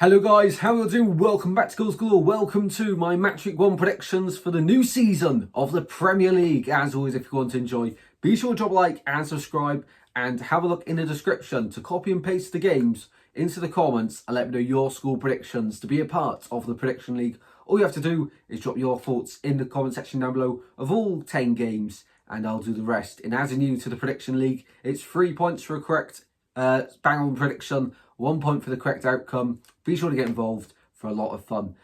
Hello guys, how are you doing? Welcome back to Goal School. Welcome to my Match Week 1 predictions for the new season of the Premier League. As always, if you want to enjoy, be sure to drop a like and subscribe and have a look in the description to copy and paste the games into the comments and let me know your school predictions. To be a part of the Prediction League, all you have to do is drop your thoughts in the comment section down below of all 10 games and I'll do the rest. And as you're new to the Prediction League, it's 3 points for a correct bang on prediction, 1 point for the correct outcome. Be sure to get involved for a lot of fun.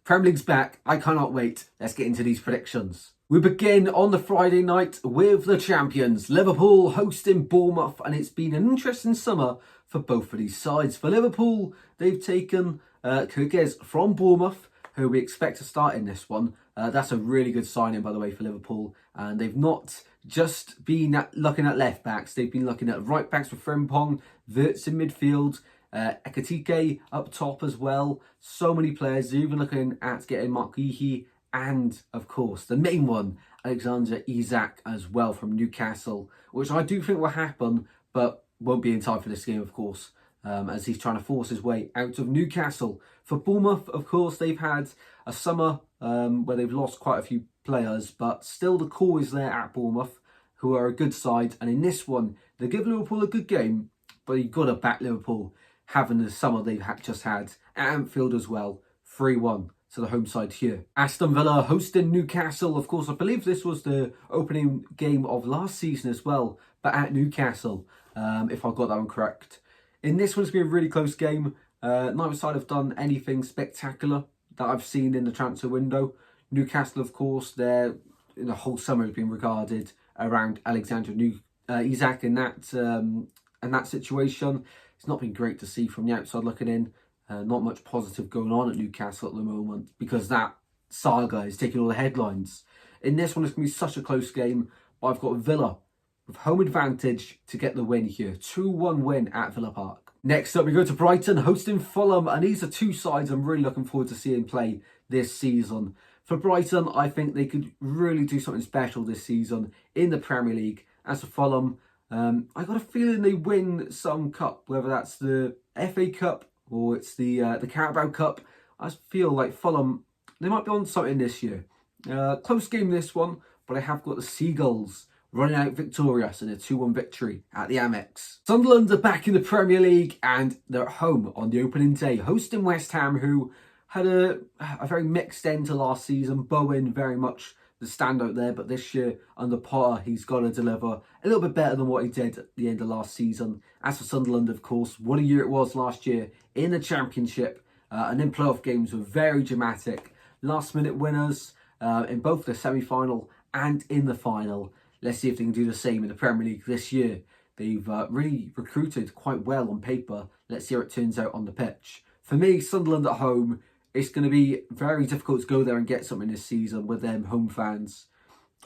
Premier League's back. I cannot wait. Let's get into these predictions. We begin on the Friday night with the champions, Liverpool hosting Bournemouth, and it's been an interesting summer for both of these sides. For Liverpool, they've taken Kyrgyz from Bournemouth, who we expect to start in this one. That's a really good signing, by the way, for Liverpool. And they've not just been looking at left backs. They've been looking at right backs with Frimpong, Wirtz in midfield, Ekatike up top as well. So many players. They're even looking at getting Mark Guéhi and, of course, the main one, Alexander Isak as well from Newcastle, which I do think will happen, but won't be in time for this game, of course, as he's trying to force his way out of Newcastle. For Bournemouth, of course, they've had a summer where they've lost quite a few players, but still the core is there at Bournemouth, who are a good side. And in this one, they give Liverpool a good game, but you've got to back Liverpool having the summer they've just had at Anfield as well. 3-1 to the home side here. Aston Villa hosting Newcastle. Of course, I believe this was the opening game of last season as well, but at Newcastle, if I got that one correct. In this one, it's going to be a really close game. Neither side have done anything spectacular that I've seen in the transfer window. Newcastle, of course, they're in the whole summer has been regarded around Alexander Isak in that situation. It's not been great to see from the outside looking in. Not much positive going on at Newcastle at the moment because that saga is taking all the headlines. In this one, it's going to be such a close game, but I've got Villa with home advantage to get the win here. 2-1 win at Villa Park. Next up, we go to Brighton hosting Fulham, and these are two sides I'm really looking forward to seeing play this season. For Brighton, I think they could really do something special this season in the Premier League. As for Fulham, I got a feeling they win some cup, whether that's the FA Cup or it's the Carabao Cup. I feel like Fulham, they might be on something this year. Close game this one, but I have got the Seagulls running out victorious in a 2-1 victory at the Amex. Sunderland are back in the Premier League and they're at home on the opening day, hosting West Ham, who had a very mixed end to last season. Bowen very much the standout there, but this year under Potter, he's got to deliver a little bit better than what he did at the end of last season. As for Sunderland, of course, what a year it was last year in the Championship, and in playoff games were very dramatic. Last minute winners in both the semi-final and in the final. Let's see if they can do the same in the Premier League this year. They've really recruited quite well on paper. Let's see how it turns out on the pitch. For me, Sunderland at home, it's going to be very difficult to go there and get something this season with them home fans.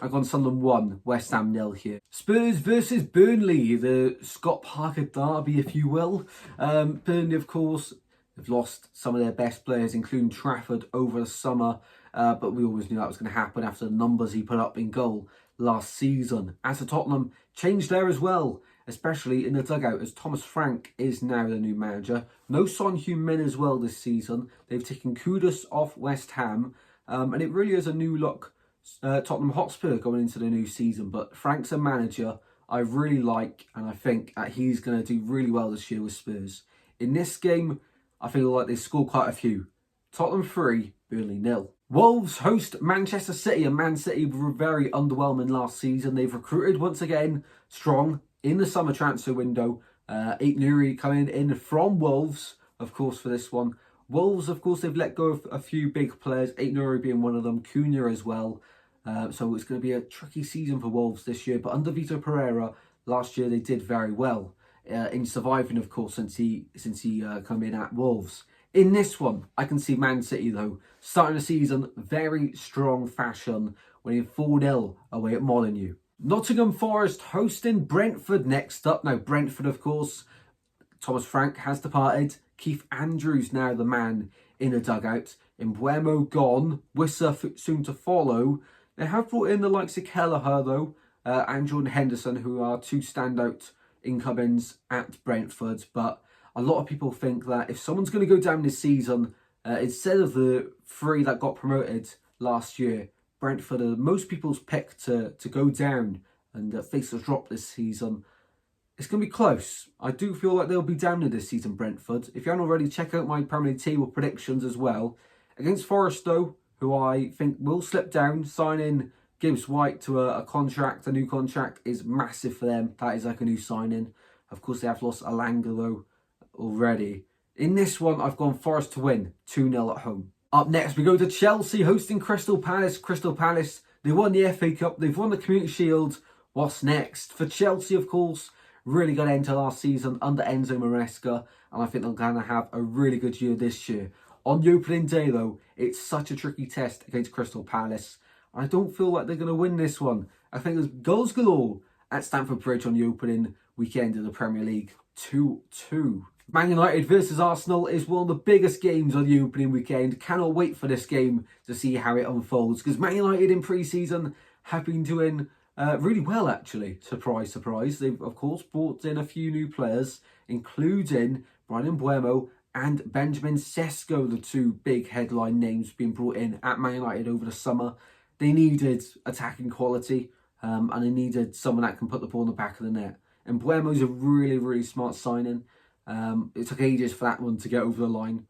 I've gone Sunderland 1, West Ham 0 here. Spurs versus Burnley, the Scott Parker derby, if you will. Burnley, of course, have lost some of their best players, including Trafford, over the summer. But we always knew that was going to happen after the numbers he put up in goal last season. As for Tottenham, changed there as well, especially in the dugout, as Thomas Frank is now the new manager. No Son Heung-min as well this season. They've taken Kudus off West Ham, and it really is a new look Tottenham Hotspur going into the new season. But Frank's a manager I really like, and I think he's going to do really well this year with Spurs. In this game, I feel like they score quite a few. Tottenham 3, Burnley 0. Wolves host Manchester City, and Man City were very underwhelming last season. They've recruited once again strong in the summer transfer window. Aït-Nouri coming in from Wolves, of course, for this one. Wolves, of course, they've let go of a few big players, Aït-Nouri being one of them, Cunha as well. So it's going to be a tricky season for Wolves this year. But under Vitor Pereira, last year they did very well in surviving, of course, since he come in at Wolves. In this one, I can see Man City, though, starting the season very strong fashion, winning 4-0 away at Molineux. Nottingham Forest hosting Brentford next up. Now, Brentford, of course, Thomas Frank has departed. Keith Andrews now the man in the dugout. Mbeumo gone. Wissa soon to follow. They have brought in the likes of Kelleher, though, and Jordan Henderson, who are two standout incomings at Brentford. But A lot of people think that if someone's going to go down this season, instead of the 3 that got promoted last year, Brentford are most people's pick to go down and face a drop this season. It's going to be close. I do feel like they'll be down this season, Brentford. If you haven't already, check out my Premier League table predictions as well. Against Forest, though, who I think will slip down, signing Gibbs White to a new contract is massive for them. That is like a new signing. Of course, they have lost Alanga, though, already. In this one, I've gone Forest to win 2-0 at home. Up next, we go to Chelsea hosting Crystal Palace. Crystal Palace, they won the FA Cup, they've won the Community Shield. What's next? For Chelsea, of course, really good end to last season under Enzo Maresca, and I think they're going to have a really good year this year. On the opening day, though, it's such a tricky test against Crystal Palace. I don't feel like they're going to win this one. I think there's goals galore at Stamford Bridge on the opening weekend of the Premier League. 2-2. Man United versus Arsenal is one of the biggest games on the opening weekend. Cannot wait for this game to see how it unfolds, because Man United in pre-season have been doing really well, actually. Surprise, surprise. They've, of course, brought in a few new players, including Bryan Mbeumo and Benjamin Sesko, the 2 big headline names being brought in at Man United over the summer. They needed attacking quality, and they needed someone that can put the ball in the back of the net. And Mbeumo's a really, really smart signing. It took ages for that one to get over the line.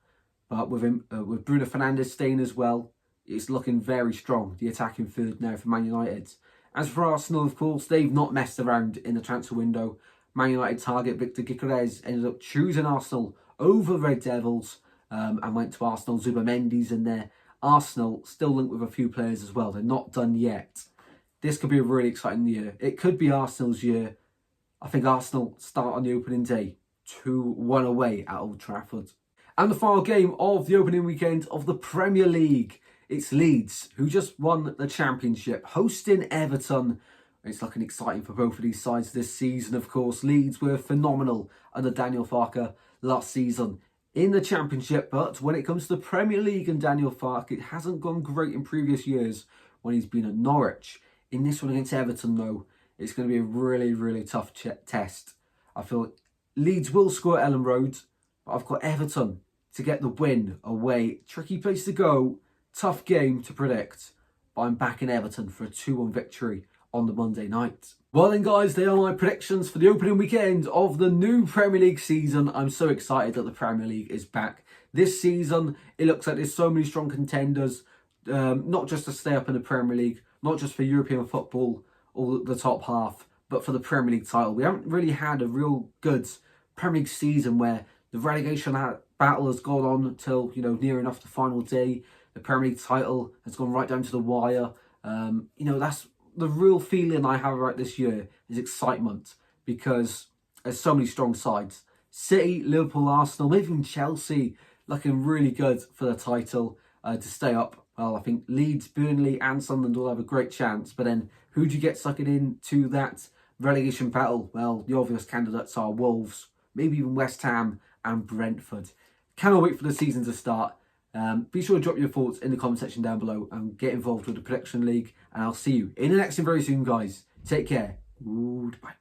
But with him, with Bruno Fernandes staying as well, it's looking very strong, the attacking third now for Man United. As for Arsenal, of course, they've not messed around in the transfer window. Man United target Victor Gyökeres ended up choosing Arsenal over Red Devils, and went to Arsenal. Zubamendi's in there. Arsenal still linked with a few players as well. They're not done yet. This could be a really exciting year. It could be Arsenal's year. I think Arsenal start on the opening day 2-1 away at Old Trafford. And the final game of the opening weekend of the Premier League. It's Leeds, who just won the Championship, hosting Everton. It's looking exciting for both of these sides this season, of course. Leeds were phenomenal under Daniel Farke last season in the Championship, but when it comes to the Premier League and Daniel Farke, it hasn't gone great in previous years when he's been at Norwich. In this one against Everton, though, it's going to be a really, really tough test. I feel Leeds will score at Ellen Road, but I've got Everton to get the win away. Tricky place to go, tough game to predict, but I'm backing Everton for a 2-1 victory on the Monday night. Well then, guys, they are my predictions for the opening weekend of the new Premier League season. I'm so excited that the Premier League is back. This season, it looks like there's so many strong contenders, not just to stay up in the Premier League, not just for European football or the top half, but for the Premier League title. We haven't really had a real good Premier League season where the relegation battle has gone on until, near enough the final day. The Premier League title has gone right down to the wire. That's the real feeling I have right this year is excitement, because there's so many strong sides. City, Liverpool, Arsenal, even Chelsea looking really good for the title to stay up. Well, I think Leeds, Burnley and Sunderland will have a great chance. But then who do you get sucking into that relegation battle? Well, the obvious candidates are Wolves, maybe even West Ham and Brentford. Cannot wait for the season to start. Be sure to drop your thoughts in the comment section down below and get involved with the Prediction League. And I'll see you in the next one very soon, guys. Take care. Goodbye.